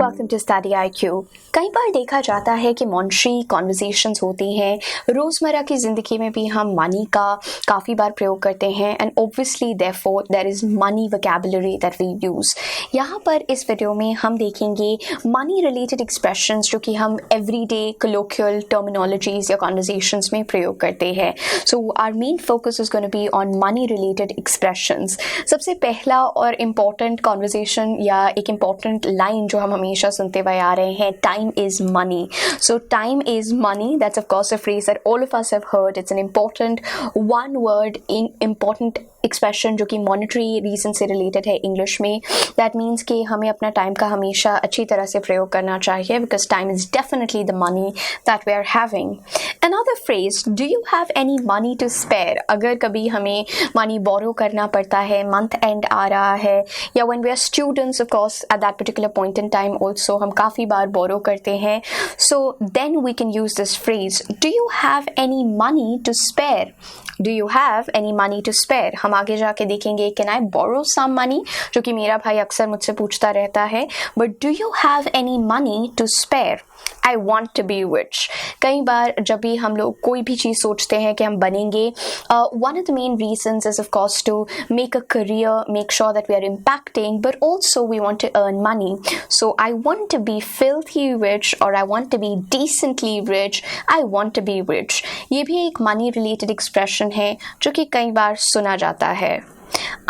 Welcome to Study IQ। कई बार देखा जाता है कि मॉनिटरी कॉन्वर्जेशंस होती हैं, रोज़मर्रा की ज़िंदगी में भी हम मनी का काफ़ी बार प्रयोग करते हैं and obviously therefore there is money vocabulary that we use. यहाँ पर इस वीडियो में हम देखेंगे मनी रिलेटेड एक्सप्रेशंस जो कि हम एवरीडे कोलोकियल टर्मिनोलॉजीज़ या कॉन्वर्जेशंस में प्रयोग करते हैं। So our main focus is gonna be on money related expressions. सबसे पहला और इम्पॉर्टेंट कॉन्वर्जेशन या एक इम्पॉर्टेंट लाइन जो हम हमेशा सुनते हुए आ रहे हैं, time is money. So time is money. That's of course a phrase that all of us have heard. It's an important one word in important expression जो कि मॉनेटरी रीजन से रिलेटेड है इंग्लिश में। दैट मीन्स कि हमें अपना time का हमेशा अच्छी तरह से प्रयोग करना चाहिए because time is definitely the money that we are having. Another phrase, do you have any money to spare? अगर कभी हमें मनी बोरो करना पड़ता है, मंथ एंड आ रहा है, या when we are students of course at that particular point in time also हम काफ़ी बार बोरो करते हैं, so then we can use this phrase, do you have any money to spare? Do you have any money to spare? हम आगे जाके देखेंगे can I borrow some money, जो कि मेरा भाई अक्सर मुझसे पूछता रहता है। But do you have any money to spare? I want to be rich. कई बार जब भी हम लोग कोई भी चीज़ सोचते हैं कि हम बनेंगे, one of the main reasons is of course to make a career, make sure that we are impacting, but also we want to earn money. So I want to be filthy rich और I want to be decently rich, I want to be rich. ये भी एक money related expression है जो कि कई बार सुना जाता है।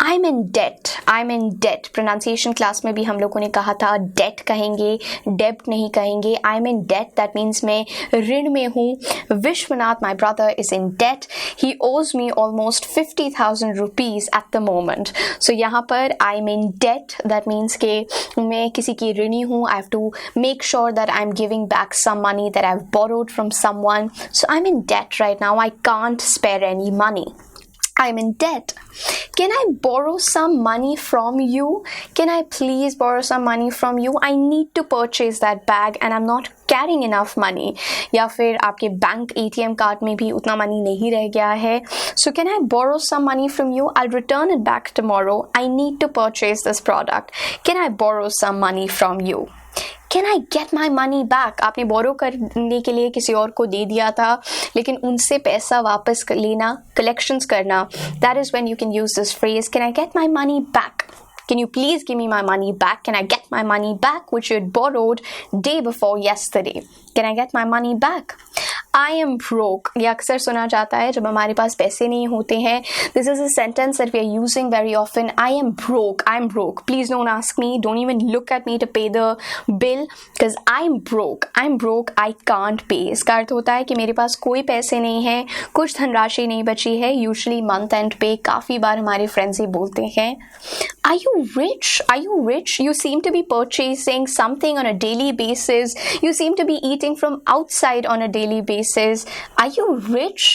I'm in debt, I'm in debt। Pronunciation class में भी हम लोगों ने कहा था डेट कहेंगे, डेब्ट नहीं कहेंगे। I'm in debt, that means मैं ऋण में हूँ। Vishwanath, my brother is in debt, he owes me almost 50,000 rupees at the moment। So यहाँ पर I'm in debt, that means कि मैं किसी की ऋणी हूँ। I have to make sure that I'm giving back some money that I've borrowed from someone। So I'm in debt right now, I can't spare any money। I'm in debt. Can I borrow some money from you? Can I please borrow some money from you? I need to purchase that bag and I'm not carrying enough money। या फिर आपके bank ATM card में भी उतना money नहीं रह गया है। So can I borrow some money from you? I'll return it back tomorrow। I need to purchase this product। Can I borrow some money from you? Can I get my money back? आपने बोरो करने के लिए किसी और को दे दिया था, लेकिन उनसे पैसा वापस लेना, कलेक्शंस करना, that is when you can use this phrase, can I get my money back? Can you please give me my money back? Can I get my money back which you had borrowed day before yesterday? Can I get my money back? I am broke। ये अक्सर सुना जाता है जब हमारे पास पैसे नहीं होते हैं। This is a sentence that we are using very often। I am broke, I am broke। Please don't ask me, don't even look at me to pay the bill because I'm broke, I'm broke, I can't pay। इसका अर्थ होता है कि मेरे पास कोई पैसे नहीं है, कुछ धनराशि नहीं बची है। यूजुअली मंथ एंड पे काफ़ी बार हमारे फ्रेंड्स ये बोलते हैं। Are you rich? Are you rich? You seem to be purchasing something on a daily basis. You seem to be eating from outside on a daily basis। Are you rich?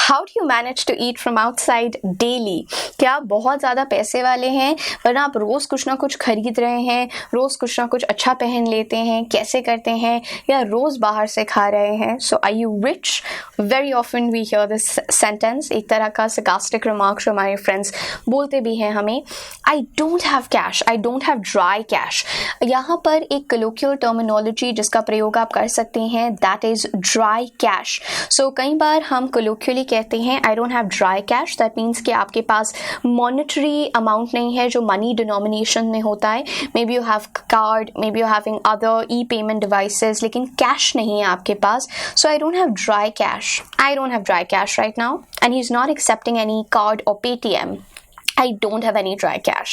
How do you manage to eat from outside daily? क्या आप बहुत ज़्यादा पैसे वाले हैं वरना आप रोज़ कुछ ना कुछ खरीद रहे हैं, रोज़ कुछ ना कुछ अच्छा पहन लेते हैं, कैसे करते हैं, या रोज़ बाहर से खा रहे हैं? So are you rich? Very often we hear this sentence, एक तरह का sarcastic remark जो हमारे friends बोलते भी हैं हमें। I don't have cash, I don't have dry cash। यहाँ पर एक colloquial terminology जिसका प्रयोग आप कर सकते हैं, that is dry cash। So कई बार हम colloquially कहते हैं I don't have dry cash, that means कि आपके पास monetary amount नहीं है जो money denomination में होता है। Maybe you have card, maybe you're having other e-payment devices, लेकिन cash नहीं है आपके पास। So I don't have dry cash, I don't have dry cash right now, and he's not accepting any card or Paytm। I don't have any dry cash।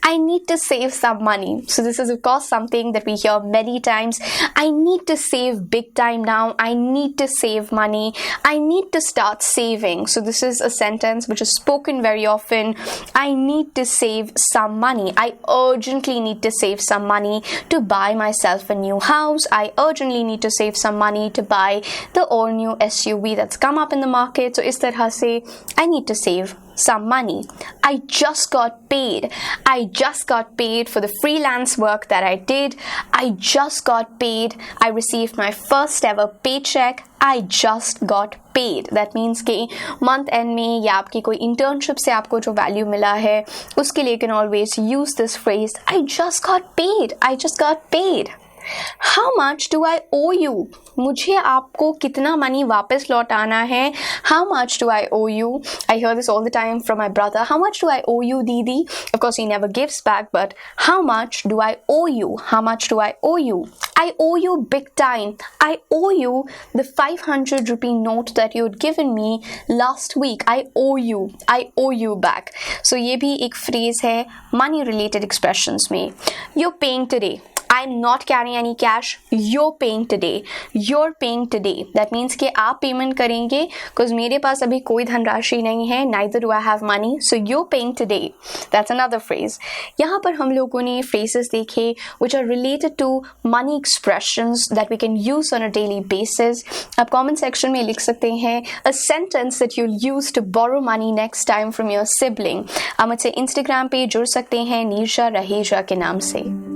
I need to save some money। So this is of course something that we hear many times। I need to save big time now। I need to save money। I need to start saving। So this is a sentence which is spoken very often। I need to save some money। I urgently need to save some money to buy myself a new house। I urgently need to save some money to buy the all new SUV that's come up in the market। So इस तरह से I need to save some money. I just got paid. I just got paid for the freelance work that I did. I just got paid. I received my first ever paycheck. I just got paid. That means कि month end में या आपकी कोई internship से आपको जो value मिला है उसके लिए can always use this phrase I just got paid. I just got paid. How much do I owe you? मुझे आपको कितना मनी वापस लौटाना है? How much do I owe you? I hear this all the time from my brother. How much do I owe you, Didi? Of course, he never gives back, but how much do I owe you? How much do I owe you? I owe you big time. I owe you the 500 rupee note that you had given me last week. I owe you. I owe you back. So ये भी एक phrase है money related expressions में. You're paying today. I'm not carrying any cash. You're paying today. You're paying today. That means कि आप payment करेंगे because मेरे पास अभी कोई धनराशि नहीं है. Neither do I have money. So you're paying today. That's another phrase. यहाँ पर हम लोगों ने phrases देखे which are related to money expressions that we can use on a daily basis. आप comment section में लिख सकते हैं a sentence that you'll use to borrow money next time from your sibling. आप मुझसे Instagram पे जुड़ सकते हैं नीरजा रहेजा के नाम से.